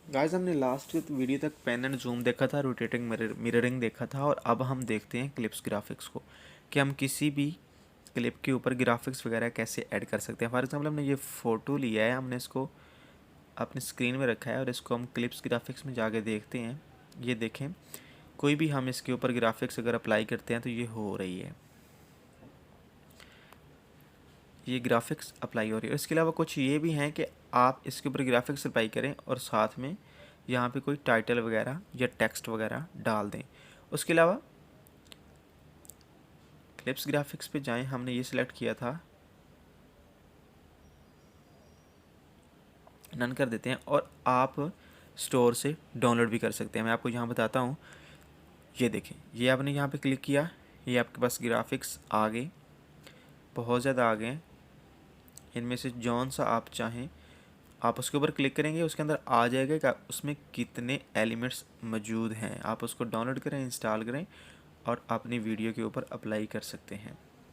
Guys हमने last video तक pen and zoom देखा था, रोटेटिंग मिररिंग देखा था, और अब हम देखते हैं क्लिप्स ग्राफिक्स को कि हम किसी भी क्लिप के ऊपर ग्राफिक्स वगैरह कैसे ऐड कर सकते हैं। फॉर एग्जांपल हमने ये फ़ोटो लिया है, हमने इसको अपनी स्क्रीन में रखा है और इसको हम क्लिप्स ग्राफिक्स में जाके देखते हैं। ये देखें, कोई भी हम इसके ऊपर ग्राफिक्स अगर अप्लाई करते हैं तो ये हो रही है, ये ग्राफिक्स अप्लाई हो रही है। इसके अलावा कुछ ये भी हैं कि आप इसके ऊपर ग्राफिक्स अप्लाई करें और साथ में यहाँ पे कोई टाइटल वगैरह या टेक्स्ट वगैरह डाल दें। उसके अलावा क्लिप्स ग्राफिक्स पे जाएं, हमने ये सिलेक्ट किया था, नन कर देते हैं और आप स्टोर से डाउनलोड भी कर सकते हैं। मैं आपको यहाँ बताता हूँ। ये देखें, ये आपने यहाँ पे क्लिक किया, ये आपके पास ग्राफिक्स आ गए, बहुत ज़्यादा आ गए हैं। इनमें से जौन सा आप चाहें आप उसके ऊपर क्लिक करेंगे, उसके अंदर आ जाएगा कि उसमें कितने एलिमेंट्स मौजूद हैं। आप उसको डाउनलोड करें, इंस्टॉल करें और अपनी वीडियो के ऊपर अप्लाई कर सकते हैं।